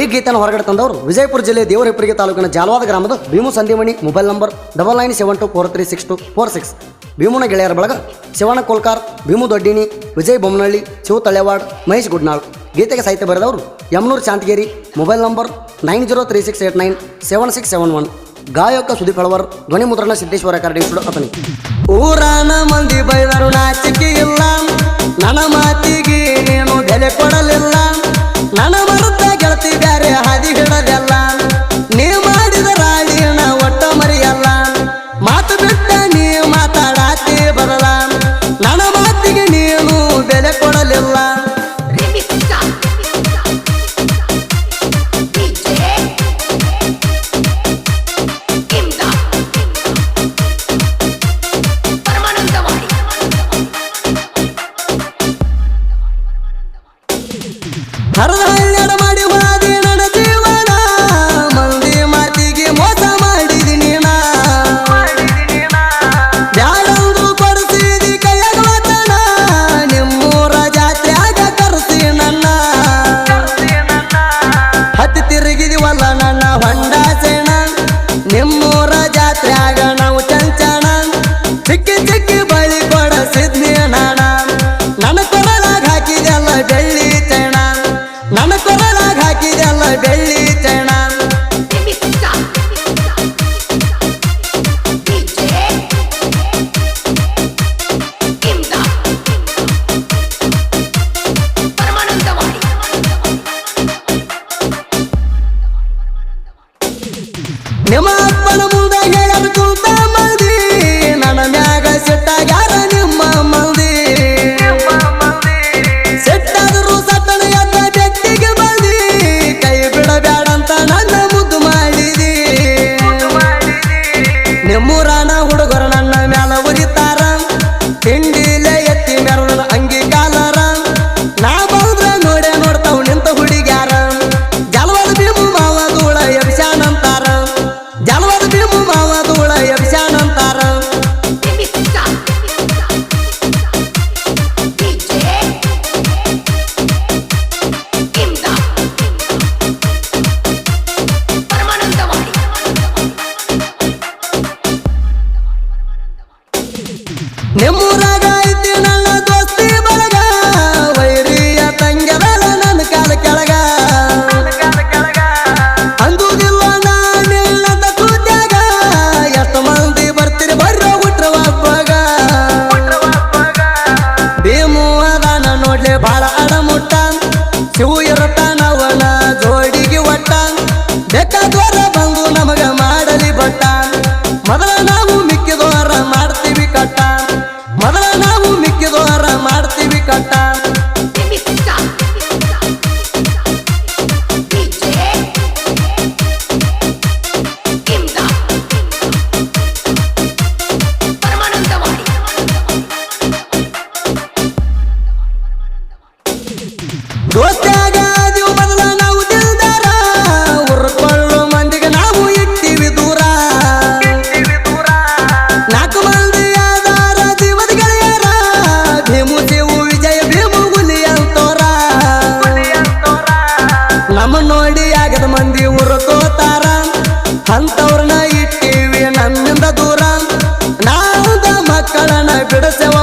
ಈ ಗೀತೆಯನ್ನು ಹೊರಗಡೆ ತಂದವರು ವಿಜಯಪುರ ಜಿಲ್ಲೆ ದೇವರಹಿಪ್ಪರಿಗೆ ತಾಲೂಕಿನ ಜಾಲವಾದ ಗ್ರಾಮದ ಭೀಮು ಸಂಧಿಮಣಿ. Mobile number 9972436246. ಭೀಮುನ ಗೆಳೆಯರ ಬಳಗ ಶಿವಣ್ಣ ಕೋಲ್ಕಾರ್, ಭೀಮು ದೊಡ್ಡಿನಿ, ವಿಜಯ್ ಬೊಮ್ಮನಹಳ್ಳಿ, ಶಿವ ತಳೆವಾಡ್, ಮಹೇಶ್ ಗುಡ್ನಾಳ್. ಗೀತೆಗೆ ಸಾಹಿತ್ಯ ಬರೆದವರು ಯಮನೂರು ಶಾಂತಗೇರಿ. Mobile number 9036897671. ಗಾಯಕ ಸುದೀಪ್ ಹಳವರ್. ಧ್ವನಿ ಮುದ್ರಣ ಸಿದ್ದೇಶ್ವರ ರೆಕಾರ್ಡಿಂಗ್ ಸ್ಟುಡಿಯೋ ಅತನಿ. ಊರಾನ ಮಂದಿ ಬೈದರು ನಾಚಿಕೆ ಇಲ್ಲ, ನನ್ನ ಮಾತಿಗೆ ನೀನು ಬೆಲೆ ಕೊಡಲಿಲ್ಲ, ನನ್ನ ಮರುತ್ತ ಗೆಳತಿ ಬ್ಯಾರೆ ಹಾದಿ ಹಿಡದೆಲ್ಲ, ನೀ ಮಾಡಿದ ರಾಳಿನ ಒಟ್ಟ ಮರಿಯಲ್ಲ, ಮಾತು ಬಿಟ್ಟ ನೀ ಮಾತಾಡಾತಿ ಬರಲ್ಲ, ನನ್ನ ಮಾತಿಗೆ ನೀನು ಬೆಲೆ ಕೊಡಲಿಲ್ಲ. ಹರದ ಹಳ್ಳ್ಯಾಡ ಮಾಡಿ ಮಾದಿ ನನ್ನ ಜೀವನ, ಮಂದಿ ಮಾತಿಗೆ ಮೋಸ ಮಾಡಿದಿ ನೀನ, ಬ್ಯಾಡಂದು ಕೊಡಿಸಿದಿ ಕೈಯಾಗ ವಚನ, ನಿಮ್ಮೂರ ಜಾತ್ರೆಯಾಗ ಕರೆಸಿ ನನ್ನ, ಹತ್ತಿ ತಿರುಗಿದಿವಲ್ಲ ನನ್ನ ಹೊಂಡ ಸೇಣ, ನಿಮ್ಮೂರ ಜಾತ್ರೆಯಾಗ ನಾವು ಚಂಚಣ, ಚಿಕ್ಕಿ ಚಿಕ್ಕಿ ಬಳಿ ಕೊಡಸಿದ್ನಿ ನಾನ, ನನ್ನ ಕೊರಳಾಗ ಹಾಕಿದೆಲ್ಲ ಬೆಳ್ಳಿ ಚೈಣ, ನನ್ನ ಕೊರಳಾಗ ಹಾಕಿದೆಲ್ಲ ಬೆಳ್ಳಿ ಚೈಣ. ನಿಮ್ಮ ಅಪ್ಪನ ಮುಂದೆ ಹೇಳಲು ಕುಂತ ಮಂದಿ, ನನ್ನ ಮ್ಯಾಗ ಸಿಟ್ಟಾಗ್ಯಾರ ನಿಮ್ಮ ಮಂದಿ, ಸಿಟ್ಟಾದರೂ ಸತ್ತನ ಎದ್ದ ಬೆಟ್ಟಿಗೆ ಬಂದಿ, ಕೈ ಬಿಡಬ್ಯಾಡಂತ ನನ್ನ ಮುದ್ದು ಮಾಡಿದಿ, ನಿಮ್ಮೂರಾನ ಹುಡುಗರು ನನ್ನ ಮ್ಯಾಲ ಉರಿತಾರ, ತಿಂಡಿಲೆ ಎತ್ತಿ ಮೆರಳ ಅಂಗಿ ಕಾಲರ, ನಾ ಬಂದ್ರ ನೋಡೇ ನೋಡ್ತಾವ್ ನಿಂತ ಹುಡುಗ್ಯಾರ, ಜಲವಾದ ಭೀಮು ಮಾವ ಧೂಳ ಎಬ್ಸ್ಯಾನಂತಾರ, ಜಲವಾದ ಭೀಮು ಮಾವ ಧೂಳ ಎಬ್ಸ್ಯಾನಂತಾರ. ನಿಮ್ಮೂರಾಗ ಐತಿ ನನ್ನ ದೋಸ್ತಿ ಬಳಗ, ವೈರಿಯ ತಂಗ್ಯದಳ ನನ್ನ ಕಾಲ ಕೆಳಗ, ಅಂದುದಿಲ್ಲ ನಾನಿಲ್ಲದ ಕೂತ್ಯಾಗ, ಎಷ್ಟು ಮಂದಿ ಬರ್ತೀರಿ ಬರ್ರೋ ಹುಟ್ರ ಹಬ್ಬಗ, ಭೀಮು ಅದಾನ ನೋಡ್ಲಿ ಬಾಳ ಅಡಮುಟ್ಟ, ಶಿವು ಇರತಾನವನ ಜೋಡಿಗೆ ಒಟ್ಟ, ಬೇಕಾದವರ ಬಂದು ನಮಗ ಮಾಡಲಿ ಬಟ್ಟ, ಮೊದಲ ನಾವು ಮಿಕ್ಕಿದವರ ಮಾಡ್ತೀವಿ ಕಟ್ಟ, ಮೊದಲ ನಾವು ಮಿಕ್ಕಿದವರ ಮಾಡ್ತೀವಿ ಕಟ್ಟ. ದೋಸ್ತ್ಯಾಗ ಅದೀವ್ ಮೊದಲ ನಾವು ದಿಲ್ದಾರ, ಉರ್ಕೊಳ್ಳೋ ಮಂದಿಗೆ ನಾವು ಇಟ್ಟಿವಿ ದೂರ, ನಾಲ್ಕು ಮಂದಿ ಆದಾರ ಜೀವದ ಗೆಳೆಯರ, ಭೀಮು ಶಿವು ವಿಜಯ ಭೀಮು ಹುಲಿ ಅಂತೋರ, ನಮ್ಮ ನೋಡಿ ಆಗದ ಮಂದಿ ಉರ್ಕೋತಾರ, ಅಂತವ್ರನ್ನ ಇಟ್ಟಿವಿ ನಮ್ಮಿಂದ ದೂರ, ನಾವುದ ಮಕ್ಕಳನ್ನ ಬಿಡಿಸೆವ